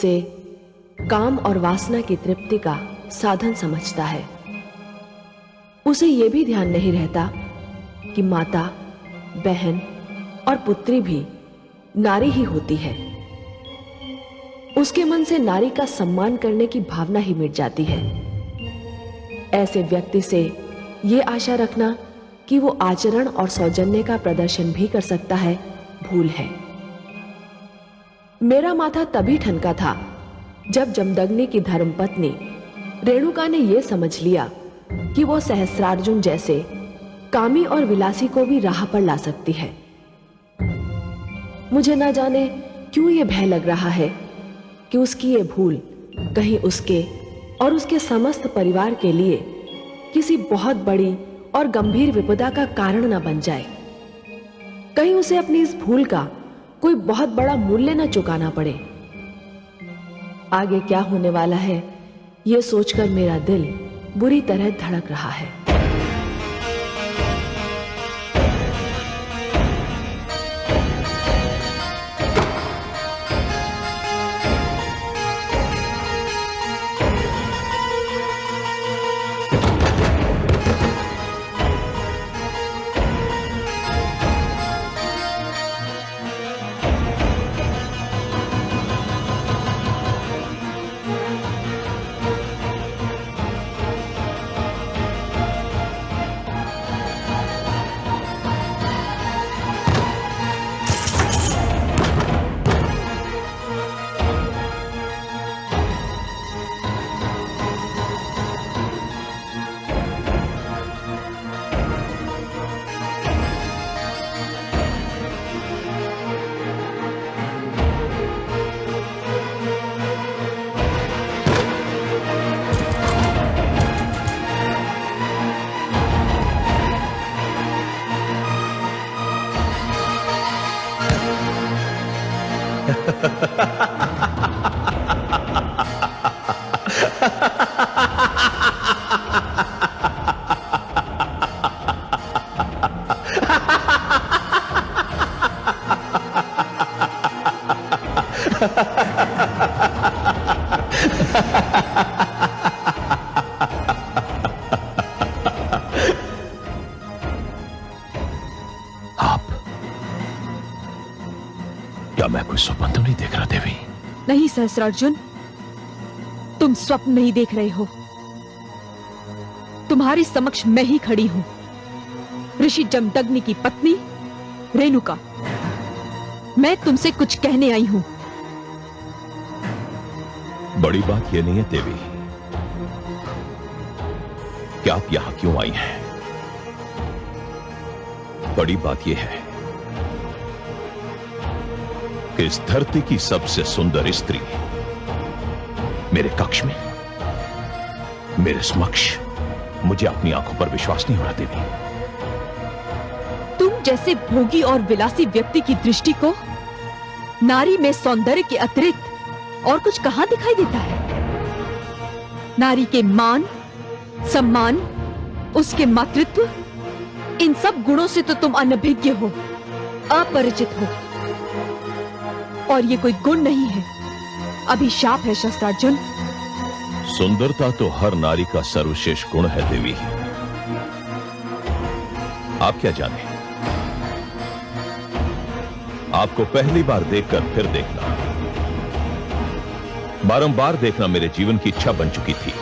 से काम और वासना की तृप्ति का साधन समझता है। उसे यह भी ध्यान नहीं रहता कि माता, बहन और पुत्री भी नारी ही होती है। उसके मन से नारी का सम्मान करने की भावना ही मिट जाती है। ऐसे व्यक्ति से यह आशा रखना कि वो आचरण और सौजन्य का प्रदर्शन भी कर सकता है, भूल है। मेरा माथा तभी ठनका था जब जमदग्नि की धर्मपत्नी रेणुका ने यह समझ लिया कि वो सहस्त्रार्जुन जैसे कामी और विलासी को भी राह पर ला सकती है। मुझे ना जाने क्यों यह भय लग रहा है कि उसकी ये भूल कहीं उसके और उसके समस्त परिवार के लिए किसी बहुत बड़ी और गंभीर विपदा का कारण न बन जाए। कहीं उसे अपनी इस भूल का कोई बहुत बड़ा मूल्य न चुकाना पड़े। आगे क्या होने वाला है, यह सोचकर मेरा दिल बुरी तरह धड़क रहा है। क्या मैं कोई स्वप्न तो नहीं देख रहा देवी? नहीं सहस्त्रार्जुन, तुम स्वप्न नहीं देख रहे हो। तुम्हारे समक्ष मैं ही खड़ी हूं, ऋषि जमदग्नि की पत्नी रेणुका। मैं तुमसे कुछ कहने आई हूं। बड़ी बात यह नहीं है देवी कि आप यहां क्यों आई हैं। बड़ी बात यह है कि इस धरती की सबसे सुंदर स्त्री मेरे कक्ष में, मेरे समक्ष, मुझे अपनी आंखों पर विश्वास नहीं हो रहा देवी। तुम जैसे भोगी और विलासी व्यक्ति की दृष्टि को नारी में सौंदर्य के अतिरिक्त और कुछ कहां दिखाई देता है? नारी के मान, सम्मान, उसके मातृत्व, इन सब गुणों से तो तुम अनभिज्ञ हो, अपरिचित हो। और ये कोई गुण नहीं है, अभिशाप है सहस्त्रार्जुन। सुंदरता तो हर नारी का सर्वश्रेष्ठ गुण है देवी। आप क्या जाने, आपको पहली बार देखकर फिर देखना, बारंबार देखना मेरे जीवन की इच्छा बन चुकी थी।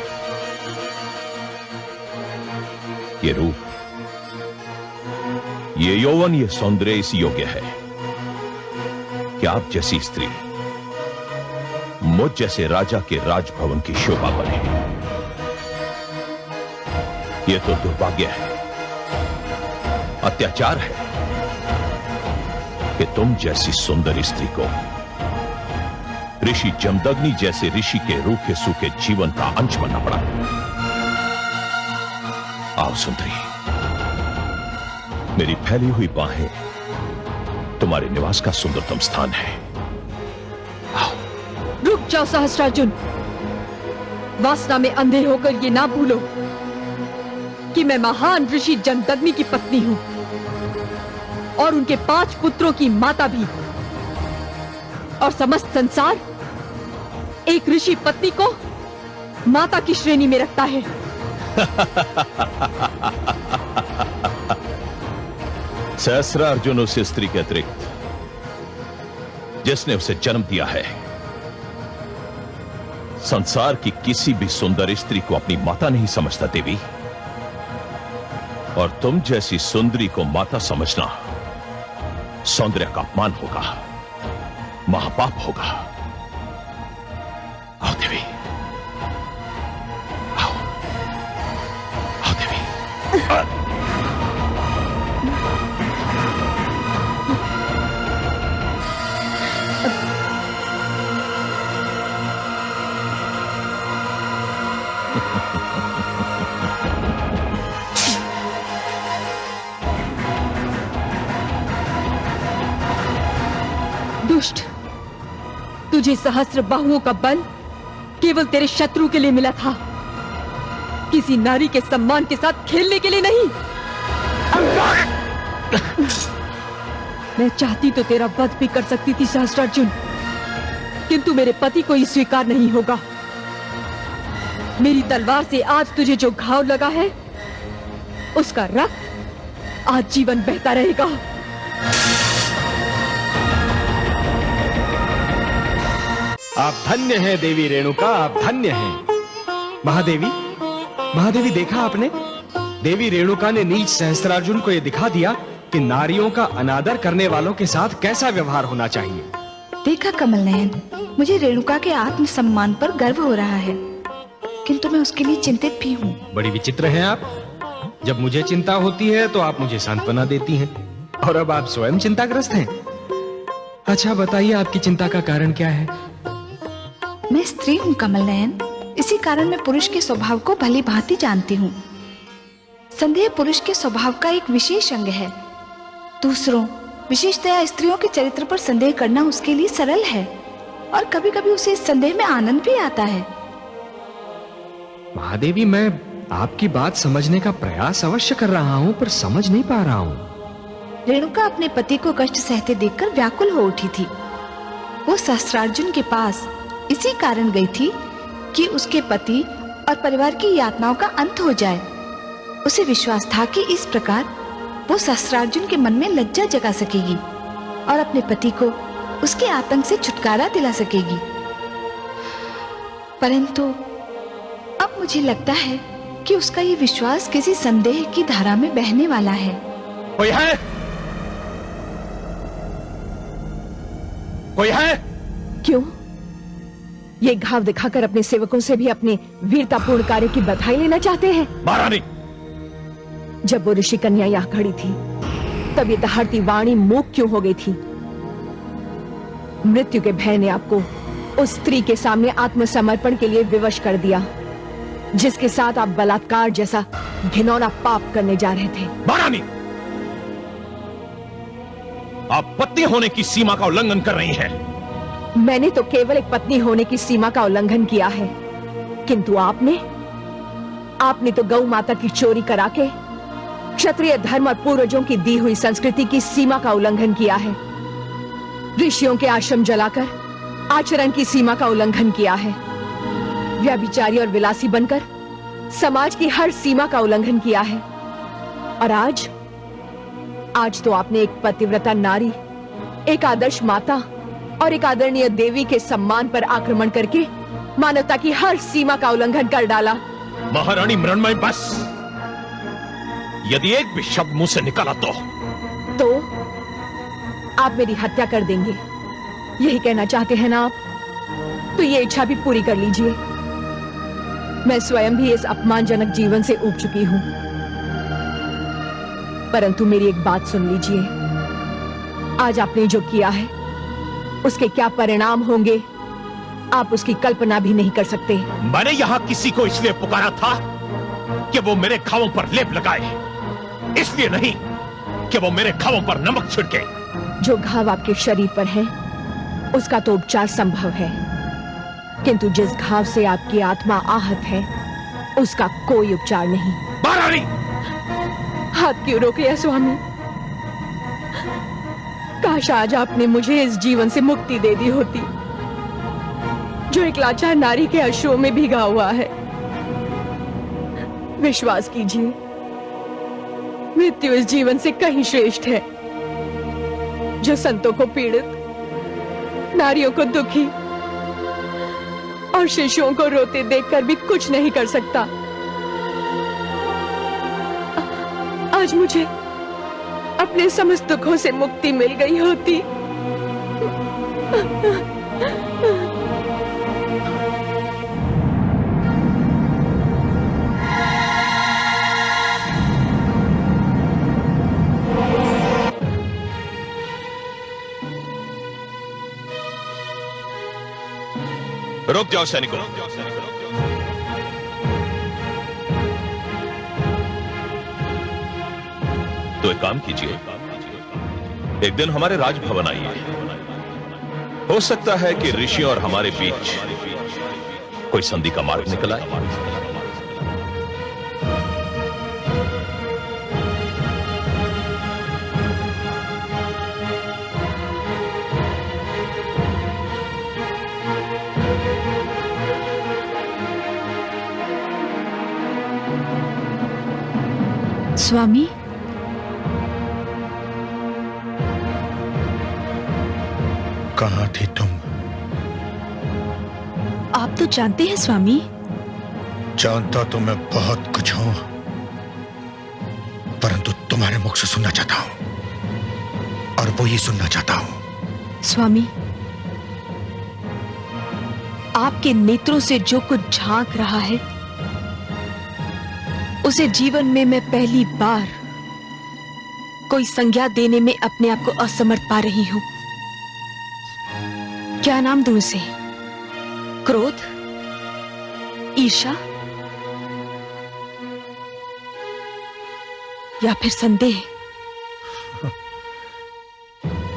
ये रूप, ये यौवन, ये सौंदर्य इस योग्य है कि आप जैसी स्त्री मुझ जैसे राजा के राजभवन की शोभा बने। यह तो दुर्भाग्य है, अत्याचार है कि तुम जैसी सुंदर स्त्री को ऋषि जमदग्नि जैसे ऋषि के रूखे सूखे जीवन का अंश बनना पड़ा। आओ सुंदरी, मेरी फैली हुई बाहें तुम्हारे निवास का सुंदरतम स्थान है। रुक जाओ सहस्त्रार्जुन, वासना में अंधे होकर ये ना भूलो कि मैं महान ऋषि जमदग्नि की पत्नी हूं और उनके 5 पुत्रों की माता भी। और समस्त संसार एक ऋषि पत्नी को माता की श्रेणी में रखता है। सहस्रार्जुन उस स्त्री के अतिरिक्त जिसने उसे जन्म दिया है, संसार की किसी भी सुंदर स्त्री को अपनी माता नहीं समझता देवी। और तुम जैसी सुंदरी को माता समझना सौंदर्य का अपमान होगा, महापाप होगा। आओ देवी, आओ, आओ देवी। दुष्ट, तुझे सहस्र बाहुओं का बल केवल तेरे शत्रु के लिए मिला था, किसी नारी के सम्मान के साथ खेलने के लिए नहीं। मैं चाहती तो तेरा वध भी कर सकती थी सहस्त्रार्जुन, किंतु मेरे पति को ये स्वीकार नहीं होगा। मेरी तलवार से आज तुझे जो घाव लगा है, उसका रक्त आज जीवन बहता रहेगा। आप धन्य हैं देवी रेणुका, आप धन्य हैं। महादेवी, महादेवी देखा आपने? देवी रेणुका ने नीच सहस्त्रार्जुन को यह दिखा दिया कि नारियों का अनादर करने वालों के साथ कैसा व्यवहार होना चाहिए। देखा कमल नयन, मुझे रेणुका के आत्मसम्मान पर गर्व हो रहा है, किंतु मैं उसके लिए चिंतित भी हूँ। बड़ी विचित्र हैं आप। जब मुझे चिंता होती है तो आप मुझे सांत्वना देती हैं, और अब आप स्वयं चिंताग्रस्त हैं। अच्छा बताइए, आपकी चिंता का कारण क्या है? मैं स्त्री हूँ कमल नयन, इसी कारण मैं पुरुष के स्वभाव को भली भांति जानती हूँ। संदेह पुरुष के स्वभाव का एक विशेष अंग है। दूसरों, विशेषतया स्त्रियों के चरित्र पर संदेह करना उसके लिए सरल है, और कभी कभी उसे इस संदेह में आनंद भी आता है। महादेवी, मैं आपकी बात समझने का प्रयास अवश्य कर रहा हूँ, पर समझ नहीं पा रहा हूँ। रेणुका अपने पति को कष्ट सहते देखकर व्याकुल हो उठी थी। वो सहस्त्रार्जुन के पास इसी कारण गई थी कि उसके पति और परिवार की यातनाओं का अंत हो जाए। उसे विश्वास था कि इस प्रकार वो सहस्त्रार्जुन के मन में लज्जा जगा सकेगी और अपने पति को उसके आतंक से छुटकारा दिला सकेगी। परंतु अब मुझे लगता है कि उसका ये विश्वास किसी संदेह की धारा में बहने वाला है। कोई है? कोई है? क्यों? ये घाव दिखाकर अपने सेवकों से भी अपने वीरतापूर्ण कार्य की बधाई लेना चाहते हैं? महारानी, जब वो ऋषि कन्या यहाँ खड़ी थी, तब ये दहाड़ती वाणी मूक क्यों हो गई थी? मृत्यु के भय ने आपको उस स्त्री के सामने आत्मसमर्पण के लिए विवश कर दिया, जिसके साथ आप बलात्कार जैसा घिनौना पाप करने जा रहे थे। महारानी, आप पत्नी होने की सीमा का उल्लंघन कर रही हैं। मैंने तो केवल एक पत्नी होने की सीमा का उल्लंघन किया है, किंतु आपने तो गौ माता की चोरी करा के क्षत्रिय धर्म और पूर्वजों की दी हुई संस्कृति की सीमा का उल्लंघन किया है। ऋषियों के आश्रम जलाकर आचरण की सीमा का उल्लंघन किया है। व्यभिचारी और विलासी बनकर समाज की हर सीमा का उल्लंघन किया है। और आज तो आपने एक पतिव्रता नारी, एक आदर्श माता और एक आदरणीय देवी के सम्मान पर आक्रमण करके मानवता की हर सीमा का उल्लंघन कर डाला। महारानी मृण्मयी, बस। यदि एक भी शब्द मुंह से निकला तो आप मेरी हत्या कर देंगे, यही कहना चाहते हैं ना आप? तो ये इच्छा भी पूरी कर लीजिए। मैं स्वयं भी इस अपमानजनक जीवन से ऊब चुकी हूं, परंतु मेरी एक बात सुन लीजिए। आज आपने जो किया है, उसके क्या परिणाम होंगे, आप उसकी कल्पना भी नहीं कर सकते। मैंने यहां किसी को इसलिए पुकारा था कि वो मेरे घावों पर लेप लगाए, इसलिए नहीं कि वो मेरे घावों पर नमक छिड़के। जो घाव आपके शरीर पर है, उसका तो उपचार संभव है, किंतु जिस घाव से आपकी आत्मा आहत है, उसका कोई उपचार नहीं। महारानी, हाथ क्यों रोक लिया स्वामी? काश आज आपने मुझे इस जीवन से मुक्ति दे दी होती, जो एक लाचार नारी के अश्रुओं में भीगा हुआ है। विश्वास कीजिए, मृत्यु इस जीवन से कहीं श्रेष्ठ है, जो संतों को पीड़ित, नारियों को दुखी और शिशुओं को रोते देखकर भी कुछ नहीं कर सकता। आज मुझे अपने समस्त दुखों से मुक्ति मिल गई होती। रुक जाओ सैनिकों। तो एक काम कीजिए, एक दिन हमारे राजभवन आइए। हो सकता है कि ऋषि और हमारे बीच कोई संधि का मार्ग निकल आए। स्वामी, कहाँ थी तुम? आप तो जानते हैं स्वामी। जानता तो मैं बहुत कुछ हूं, परंतु तुम्हारे मुख से सुनना चाहता हूं, और वो ही सुनना चाहता हूं। स्वामी, आपके नेत्रों से जो कुछ झांक रहा है, उसे जीवन में मैं पहली बार कोई संज्ञा देने में अपने आप को असमर्थ पा रही हूं। क्या नाम दूं उसे? क्रोध, ईर्ष्या या फिर संदेह?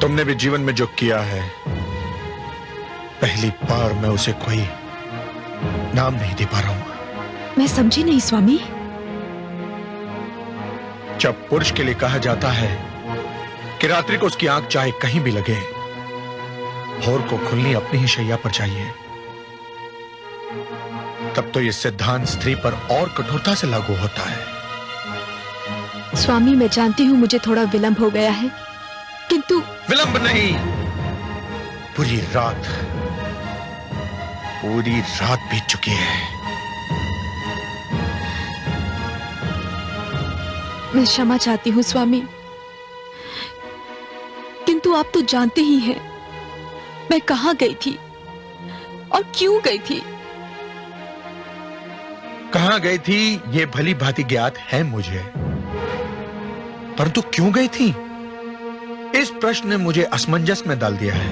तुमने भी जीवन में जो किया है, पहली बार मैं उसे कोई नाम नहीं दे पा रहा हूं। मैं समझी नहीं स्वामी। जब पुरुष के लिए कहा जाता है कि रात्रि को उसकी आंख चाहे कहीं भी लगे, भोर को खुलनी अपनी ही शैया पर चाहिए, तब तो यह सिद्धांत स्त्री पर और कठोरता से लागू होता है। स्वामी, मैं जानती हूं मुझे थोड़ा विलंब हो गया है, किंतु विलंब नहीं, पूरी रात बीत चुकी है। मैं क्षमा चाहती हूँ स्वामी, किंतु आप तो जानते ही हैं मैं कहाँ गई थी और क्यों गई थी। कहां गई थी ये भली भांति ज्ञात है मुझे, परंतु क्यों गई थी, इस प्रश्न ने मुझे असमंजस में डाल दिया है।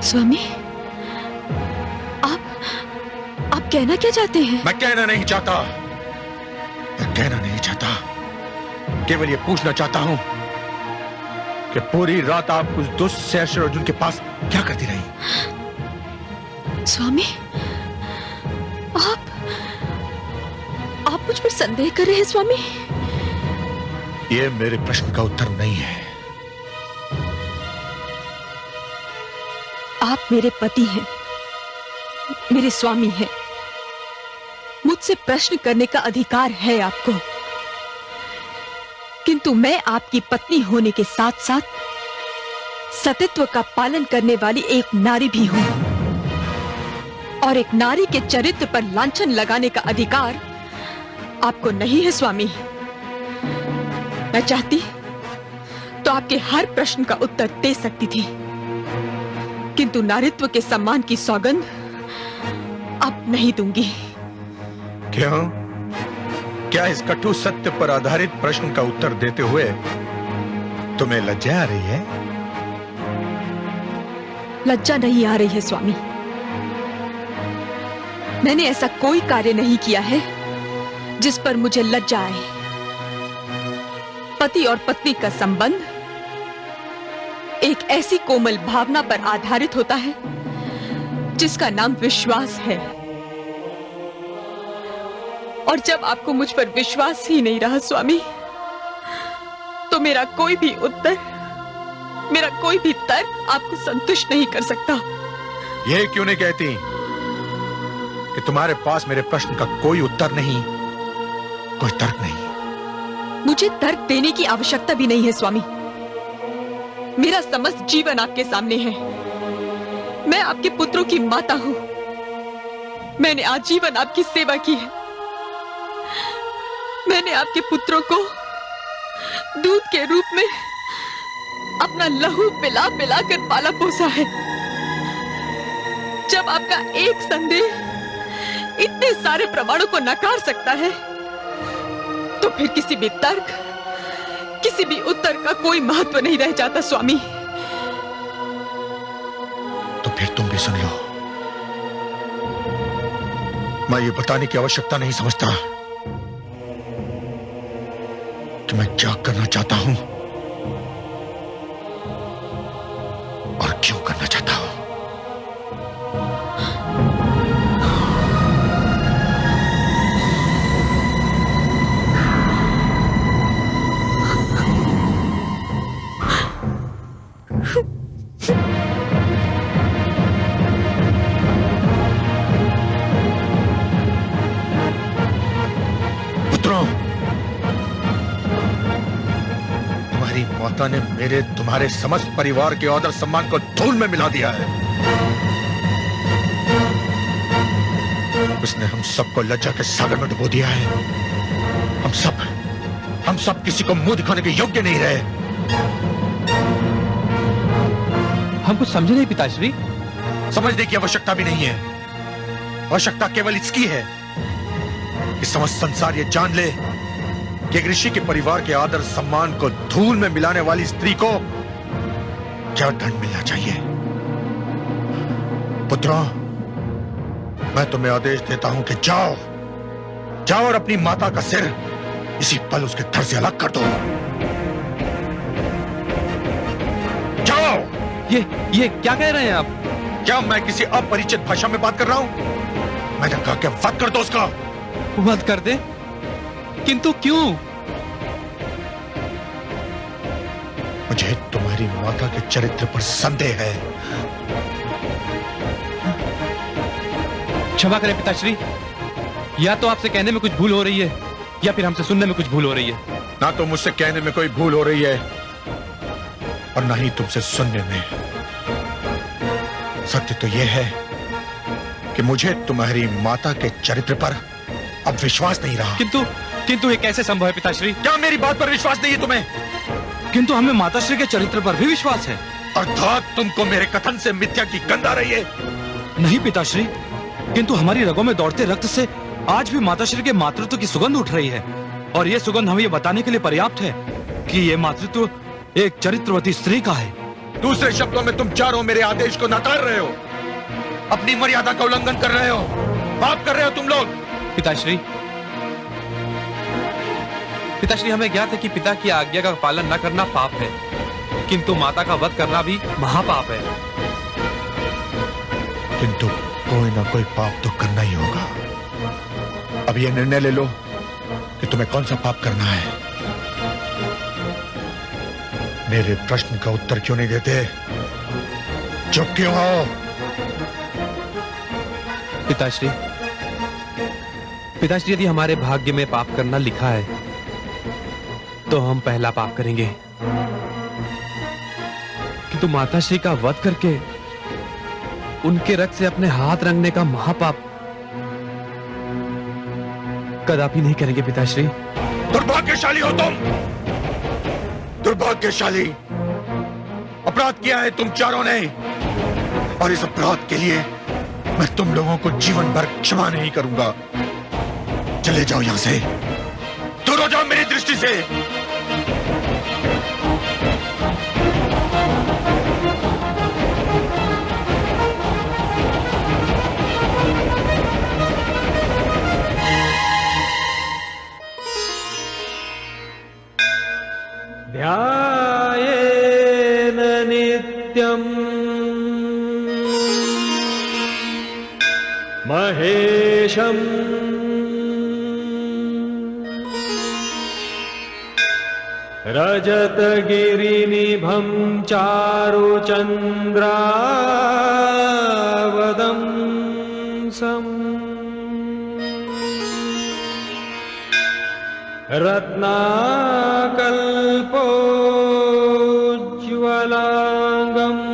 स्वामी, आप कहना क्या चाहते हैं? मैं कहना नहीं चाहता, केवल ये पूछना चाहता हूं कि पूरी रात आप उस दुष्ट सहस्त्र अर्जुन के पास क्या करती रही? स्वामी, आप मुझ पर संदेह कर रहे हैं स्वामी? ये मेरे प्रश्न का उत्तर नहीं है। आप मेरे पति हैं, मेरे स्वामी हैं। मुझसे प्रश्न करने का अधिकार है आपको, किंतु मैं आपकी पत्नी होने के साथ साथ सतीत्व का पालन करने वाली एक नारी भी हूं, और एक नारी के चरित्र पर लांछन लगाने का अधिकार आपको नहीं है स्वामी। मैं चाहती तो आपके हर प्रश्न का उत्तर दे सकती थी, किंतु नारीत्व के सम्मान की सौगंध अब नहीं दूंगी। क्यों? क्या इस कटु सत्य पर आधारित प्रश्न का उत्तर देते हुए तुम्हें लज्जा आ रही है? लज्जा नहीं आ रही है स्वामी। मैंने ऐसा कोई कार्य नहीं किया है जिस पर मुझे लज्जा आए। पति और पत्नी का संबंध एक ऐसी कोमल भावना पर आधारित होता है जिसका नाम विश्वास है, और जब आपको मुझ पर विश्वास ही नहीं रहा स्वामी, तो मेरा कोई भी उत्तर, मेरा कोई भी तर्क आपको संतुष्ट नहीं कर सकता। ये क्यों नहीं कहती कि तुम्हारे पास मेरे प्रश्न का कोई उत्तर नहीं, कोई तर्क नहीं? मुझे तर्क देने की आवश्यकता भी नहीं है स्वामी। मेरा समस्त जीवन आपके सामने है। मैं आपके पुत्रों की माता हूं। मैंने आजीवन आपकी सेवा की है। मैंने आपके पुत्रों को दूध के रूप में अपना लहू पिला पिला कर पाला पोसा है। जब आपका एक संदेह इतने सारे प्रमाणों को नकार सकता है, तो फिर किसी भी तर्क, किसी भी उत्तर का कोई महत्व नहीं रह जाता स्वामी। तो फिर तुम भी सुन लो। मैं ये बताने की आवश्यकता नहीं समझता कि मैं क्या करना चाहता हूं और क्यों करना चाहता हूं। पुत्रों, तुम्हारी माता ने मेरे तुम्हारे समस्त परिवार के आदर सम्मान को धूल में मिला दिया है। उसने हम सबको लज्जा के सागर में डुबो दिया है। हम सब किसी को मुंह दिखाने के योग्य नहीं रहे। हम कुछ समझे नहीं पिताश्री। समझने की आवश्यकता भी नहीं है। आवश्यकता केवल इसकी है कि समस्त संसार ये जान ले कि एक ऋषि के परिवार के आदर सम्मान को धूल में मिलाने वाली स्त्री को क्या दंड मिलना चाहिए। पुत्रों, मैं तुम्हें आदेश देता हूं कि जाओ और अपनी माता का सिर इसी पल उसके धड़ से अलग कर दो। जाओ। ये क्या कह रहे हैं आप? क्या मैं किसी अपरिचित भाषा में बात कर रहा हूं? मैंने कहा कि वध कर दो उसका। वध कर दे? किंतु क्यों? मुझे तुम्हारी माता के चरित्र पर संदेह है। क्षमा करें पिताश्री, या तो आपसे कहने में कुछ भूल हो रही है या फिर हमसे सुनने में कुछ भूल हो रही है। ना तो मुझसे कहने में कोई भूल हो रही है और ना ही तुमसे सुनने में। सत्य तो यह है कि मुझे तुम्हारी माता के चरित्र पर अब विश्वास नहीं रहा। किंतु ये कैसे संभव है पिताश्री? क्या मेरी बात पर विश्वास नहीं है तुम्हें? किंतु हमें माताश्री के चरित्र पर भी विश्वास है। अर्थात तुमको मेरे कथन से मिथ्या की गंध आ रही है। नहीं पिताश्री, किंतु हमारी रगों में दौड़ते रक्त से आज भी माताश्री के मातृत्व की सुगंध उठ रही है, और ये सुगंध हमें ये बताने के लिए पर्याप्त है कि ये मातृत्व एक चरित्रवती स्त्री का है। दूसरे शब्दों में तुम चारों मेरे आदेश को नकार रहे हो, अपनी मर्यादा का उल्लंघन कर रहे हो, पाप कर रहे हो तुम लोग। पिताश्री, हमें ज्ञात है कि पिता की आज्ञा का पालन न करना पाप है, किंतु माता का वध करना भी महापाप है। किंतु कोई ना कोई पाप तो करना ही होगा। अब यह निर्णय ले लो कि तुम्हें कौन सा पाप करना है। मेरे प्रश्न का उत्तर क्यों नहीं देते? चुप क्यों हो? पिताश्री, यदि हमारे भाग्य में पाप करना लिखा है तो हम पहला पाप करेंगे, किंतु माताश्री का वध करके उनके रक्त से अपने हाथ रंगने का महापाप कदापि नहीं करेंगे पिताश्री। दुर्भाग्यशाली हो तुम, दुर्भाग्यशाली। अपराध किया है तुम चारों ने, और इस अपराध के लिए मैं तुम लोगों को जीवन भर क्षमा नहीं करूंगा। चले जाओ यहां से, दूर हो जाओ मेरी दृष्टि से। ध्यायेन नित्यम् महेशम् रजतगिरिनिभं चारुचन्द्रावदंसम् रत्नाकल्पोज्ज्वलाङ्गम्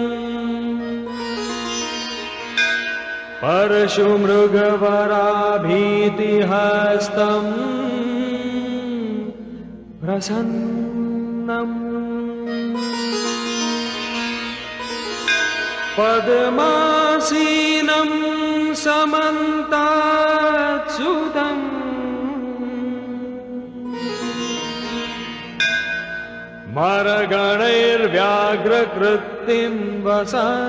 परशुमृगवराभीतिहस्तम् प्रसन्नम् पद्मासीनं समन्तात्सुतम् मरगणैर्व्याघ्रकृत्तिं वसानम्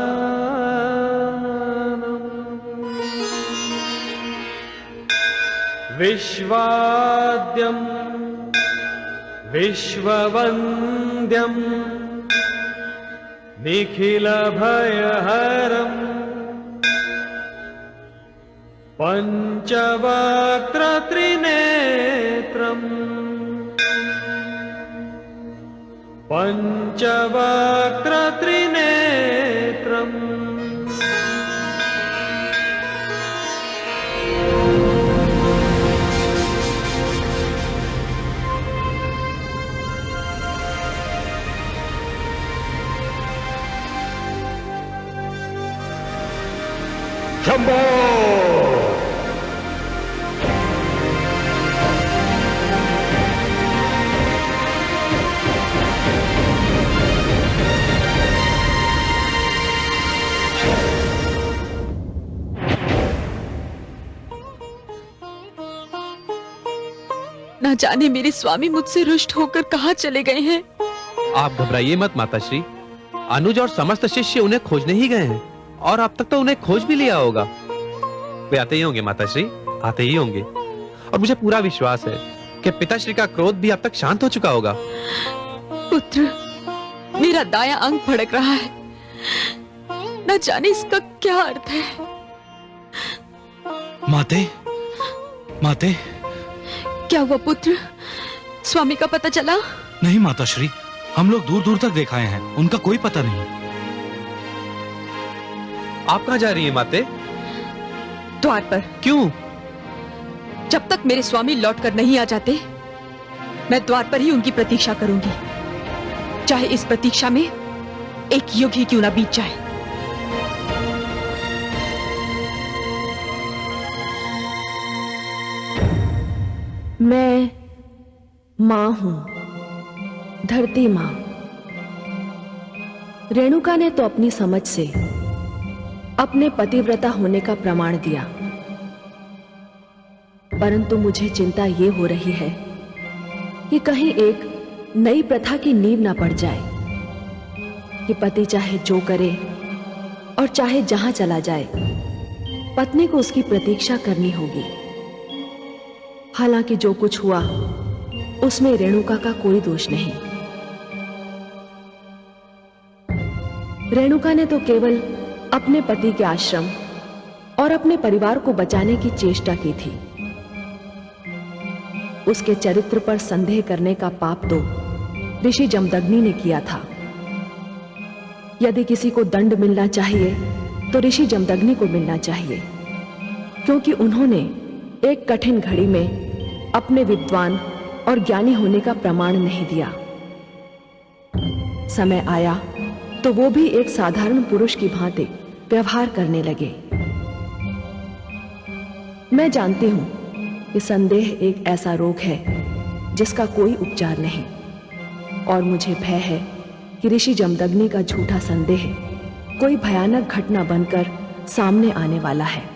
विश्वाद्यं विश्ववन्द्यं निखिलभयहरम् पञ्चवक्त्रत्रिनेत्रम् पञ्चवक्त्रत्रिनेत्रम् शंभो! ना जाने मेरे स्वामी मुझसे रुष्ट होकर कहाँ चले गए हैं। आप घबराइए मत माताश्री, अनुज और समस्त शिष्य उन्हें खोजने ही गए हैं और अब तक तो उन्हें खोज भी लिया होगा। वे आते ही होंगे माताश्री, आते ही होंगे। और मुझे पूरा विश्वास है कि पिताश्री का क्रोध भी अब तक शांत हो चुका होगा। पुत्र, मेरा दायां अंग भड़क रहा है, न जाने इसका क्या अर्थ है। माते, माते। क्या हुआ पुत्र? स्वामी का पता चला? नहीं माताश्री, हम लोग दूर दूर तक देखाए हैं, उनका कोई पता नहीं। आप कहाँ जा रही हैं माते? द्वार पर। क्यों? जब तक मेरे स्वामी लौटकर नहीं आ जाते, मैं द्वार पर ही उनकी प्रतीक्षा करूंगी, चाहे इस प्रतीक्षा में एक युग ही क्यों ना बीत जाए। मैं मां हूं, धरती मां। रेणुका ने तो अपनी समझ से अपने पतिव्रता होने का प्रमाण दिया, परंतु मुझे चिंता ये हो रही है कि कहीं एक नई प्रथा की नींव ना पड़ जाए कि पति चाहे जो करे और चाहे जहां चला जाए, पत्नी को उसकी प्रतीक्षा करनी होगी। हालांकि जो कुछ हुआ उसमें रेणुका का कोई दोष नहीं। रेणुका ने तो केवल अपने पति के आश्रम और अपने परिवार को बचाने की चेष्टा की थी। उसके चरित्र पर संदेह करने का पाप तो ऋषि जमदग्नि ने किया था। यदि किसी को दंड मिलना चाहिए तो ऋषि जमदग्नि को मिलना चाहिए, क्योंकि उन्होंने एक कठिन घड़ी में अपने विद्वान और ज्ञानी होने का प्रमाण नहीं दिया। समय आया तो वो भी एक साधारण पुरुष की भांति व्यवहार करने लगे। मैं जानती हूं कि संदेह एक ऐसा रोग है जिसका कोई उपचार नहीं, और मुझे भय है कि ऋषि जमदग्नि का झूठा संदेह कोई भयानक घटना बनकर सामने आने वाला है।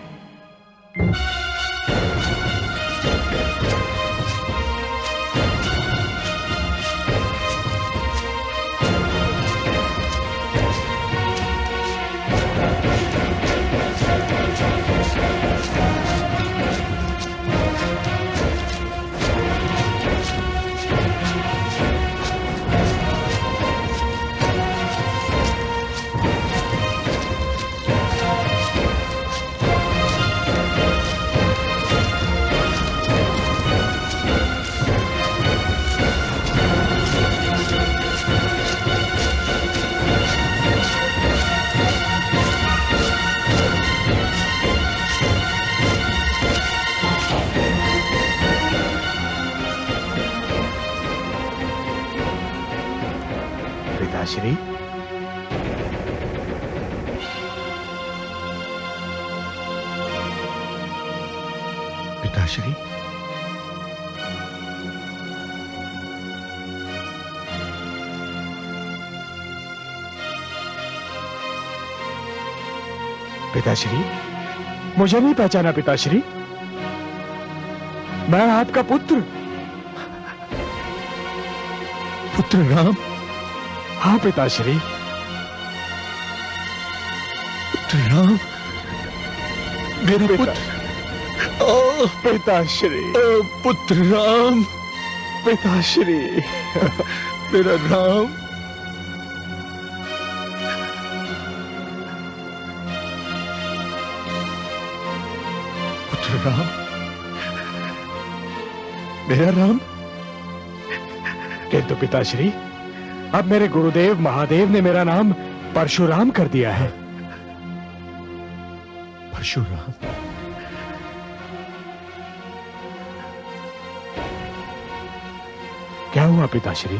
पिताश्री। पिताश्री, पिताश्री, मुझे नहीं पहचाना पिताश्री? मैं आपका पुत्र। पुत्र राम। हाँ पिताश्री। पुत्र राम, मेरा पुत्र। पिताश्री, पुत्र राम, पिताश्री, मेरा राम। पुत्र राम, मेरा राम। किंतु पिताश्री, अब मेरे गुरुदेव महादेव ने मेरा नाम परशुराम कर दिया है। परशुराम? क्या हुआ पिताश्री?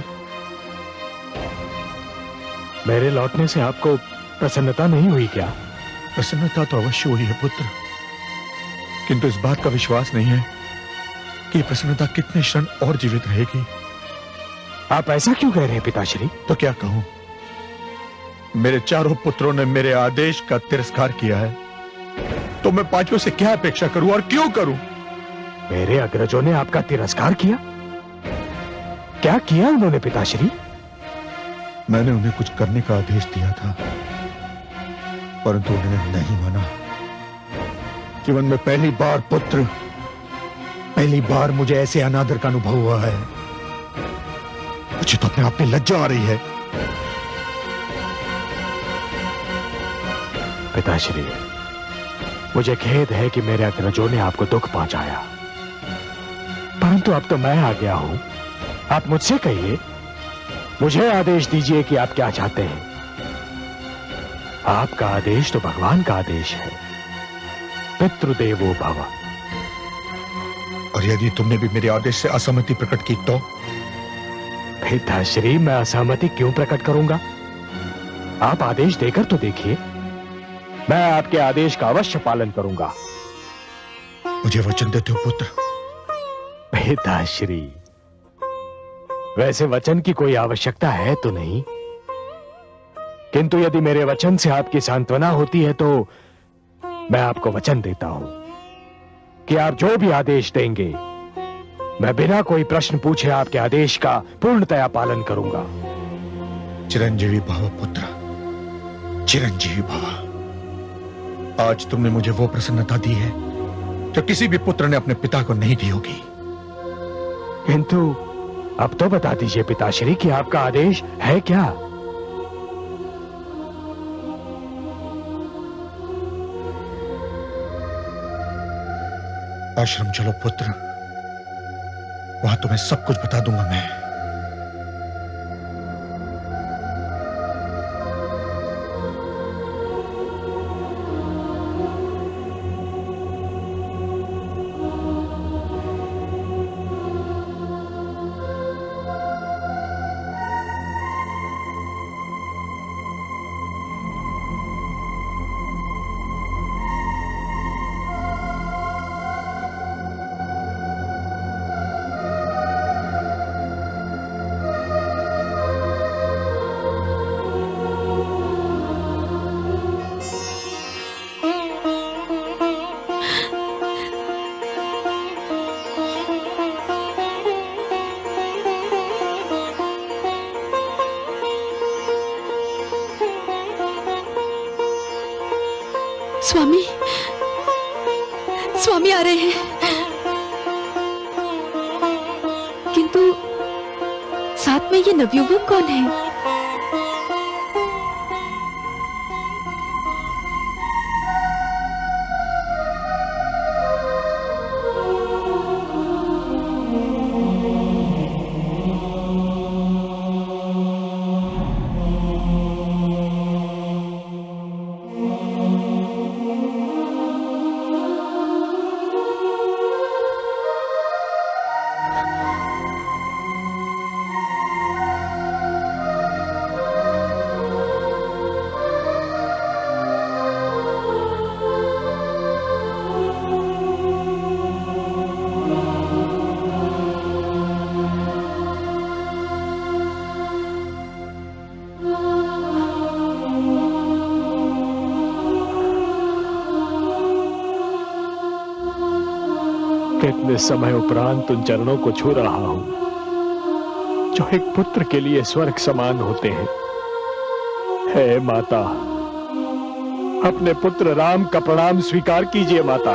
मेरे लौटने से आपको प्रसन्नता नहीं हुई क्या? प्रसन्नता तो अवश्य हुई है पुत्र, किंतु इस बात का विश्वास नहीं है कि प्रसन्नता कितने क्षण और जीवित रहेगी। आप ऐसा क्यों कह रहे हैं पिताश्री? तो क्या कहूं, मेरे चारों पुत्रों ने मेरे आदेश का तिरस्कार किया है, तो मैं पांचों से क्या अपेक्षा करूं और क्यों करूं? मेरे अग्रजों ने आपका तिरस्कार किया? क्या किया उन्होंने पिताश्री? मैंने उन्हें कुछ करने का आदेश दिया था, परंतु उन्होंने नहीं माना। जीवन में पहली बार पुत्र, पहली बार मुझे ऐसे अनादर का अनुभव हुआ है। मुझे तो अपने आप में लज्जा आ रही है। पिताश्री, मुझे खेद है कि मेरे अग्रजों ने आपको दुख पहुंचाया, परंतु अब तो मैं आ गया हूं। आप मुझसे कहिए, मुझे आदेश दीजिए कि आप क्या चाहते हैं। आपका आदेश तो भगवान का आदेश है, पितृदेवो भव। और यदि तुमने भी मेरे आदेश से असहमति प्रकट की तो? पिताश्री, मैं असहमति क्यों प्रकट करूंगा? आप आदेश देकर तो देखिए, मैं आपके आदेश का अवश्य पालन करूंगा। मुझे वचन देते हो पुत्र? पिताश्री, वैसे वचन की कोई आवश्यकता है तो नहीं, किंतु यदि मेरे वचन से आपकी सांत्वना होती है तो मैं आपको वचन देता हूं कि आप जो भी आदेश देंगे, मैं बिना कोई प्रश्न पूछे आपके आदेश का पूर्णतया पालन करूंगा। चिरंजीवी भव पुत्र, चिरंजीवी भव। आज तुमने मुझे वो प्रसन्नता दी है जो किसी भी पुत्र ने अपने पिता को नहीं दी होगी। किंतु अब तो बता दीजिए पिताश्री कि आपका आदेश है क्या? आश्रम चलो पुत्र, वहां तुम्हें सब कुछ बता दूंगा मैं। स्वामी, स्वामी आ रहे हैं, किंतु साथ में ये नवयुवक कौन है? कितने समय उपरांत उन चरणों को छू रहा हूं जो एक पुत्र के लिए स्वर्ग समान होते हैं। हे माता, अपने पुत्र राम का प्रणाम स्वीकार कीजिए माता।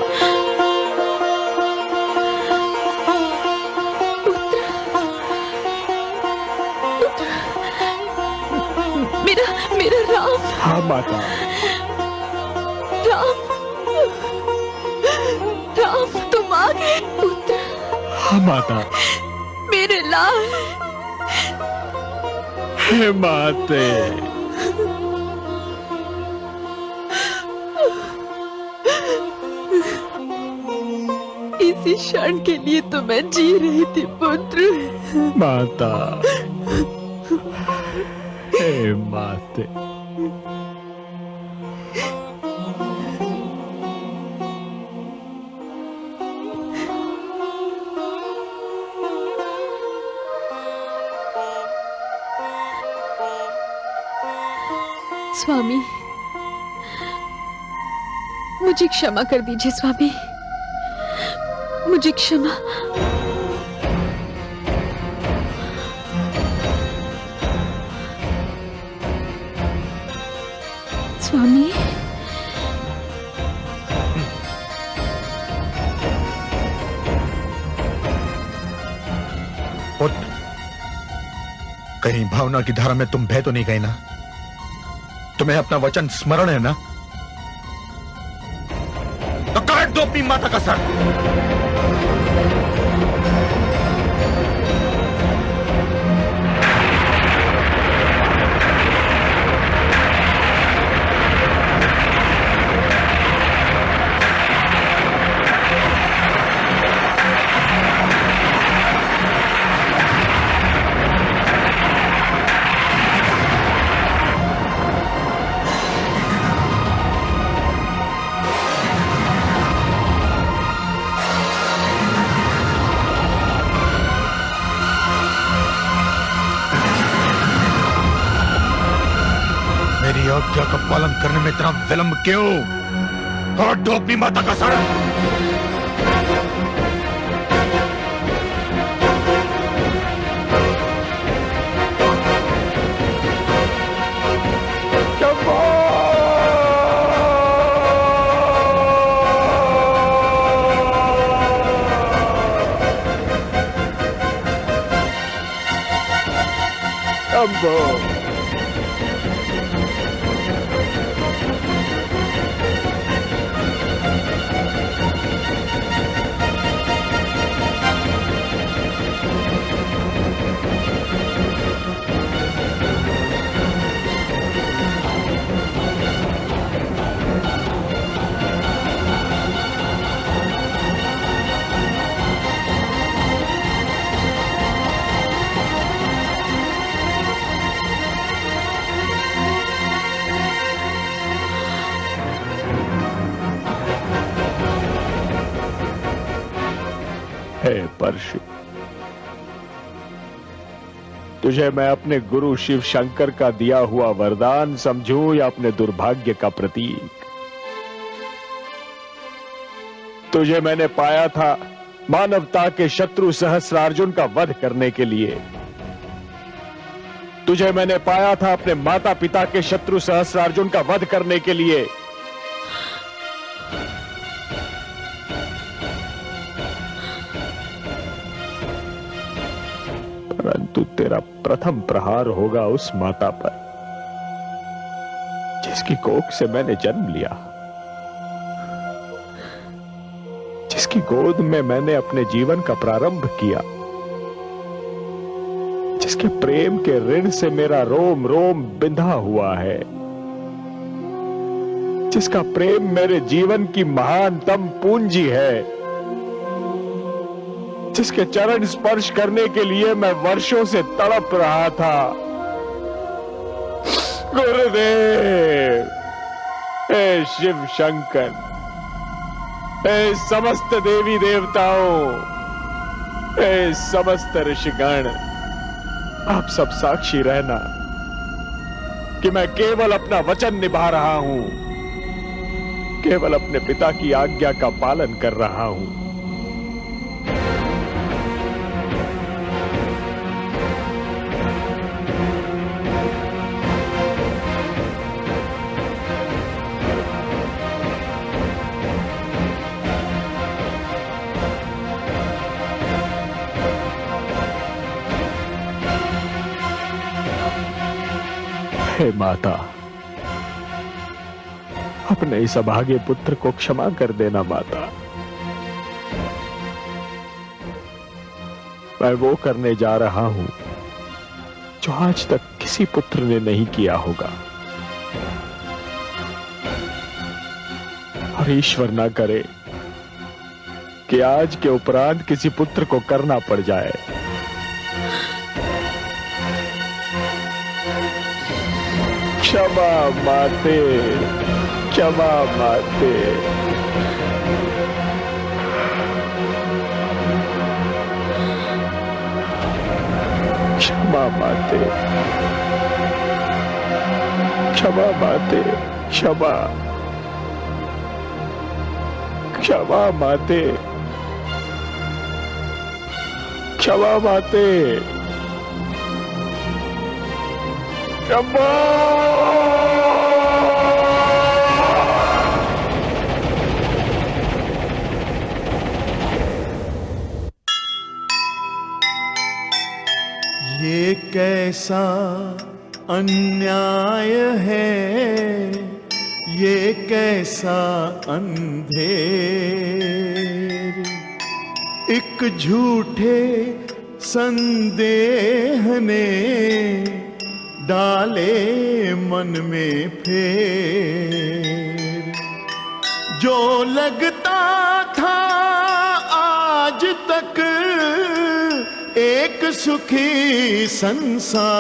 मेरा राम। हाँ माता। राम तुम आ गए पुत्र। हाँ माता। मेरे लाल। हे माते। इसी क्षण के लिए तो मैं जी रही थी पुत्र। माता। हे माते। स्वामी, मुझे क्षमा कर दीजिए स्वामी, मुझे क्षमा। स्वामी, पुत्र, कहीं भावना की धारा में तुम बह तो नहीं गए ना? तुम्हें अपना वचन स्मरण है ना? तो काट दो अपनी माता का सर। मेरी आज्ञा का पालन करने में इतना विलंब क्यों? काट दो अपनी माता का सर। हे परशु, तुझे मैं अपने गुरु शिव शंकर का दिया हुआ वरदान समझूं या अपने दुर्भाग्य का प्रतीक? तुझे मैंने पाया था मानवता के शत्रु सहस्रार्जुन का वध करने के लिए। तुझे मैंने पाया था अपने माता पिता के शत्रु सहस्रार्जुन का वध करने के लिए। परंतु तेरा प्रथम प्रहार होगा उस माता पर जिसकी कोख से मैंने जन्म लिया, जिसकी गोद में मैंने अपने जीवन का प्रारंभ किया, जिसके प्रेम के ऋण से मेरा रोम रोम बिंधा हुआ है, जिसका प्रेम मेरे जीवन की महानतम पूंजी है, जिसके चरण स्पर्श करने के लिए मैं वर्षों से तड़प रहा था। गुरुदेव, हे शिव शंकर, हे समस्त देवी देवताओं, हे समस्त ऋषिगण, आप सब साक्षी रहना कि मैं केवल अपना वचन निभा रहा हूं, केवल अपने पिता की आज्ञा का पालन कर रहा हूं। हे माता, अपने इस अभागे पुत्र को क्षमा कर देना माता। मैं वो करने जा रहा हूं जो आज तक किसी पुत्र ने नहीं किया होगा, और ईश्वर ना करे कि आज के उपरांत किसी पुत्र को करना पड़ जाए। क्षमा माते, क्षमा माते। क्षमा माते, क्षमा माते, क्षमा, क्षमा माते, क्षमा माते, क्षमा। ये कैसा अन्याय है, ये कैसा अंधेर, एक झूठे संदेह ने डाले मन में फेर। जो लगता था आज तक एक सुखी संसार,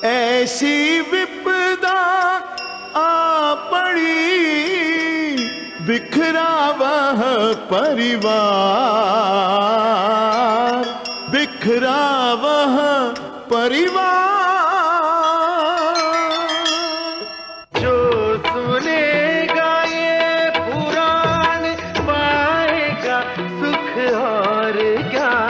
ऐसी विपदा आ पड़ी, बिखरा वह परिवार, बिखरा वह परिवार। जो सुनेगा ये पुराण पाएगा सुख और ज्ञान।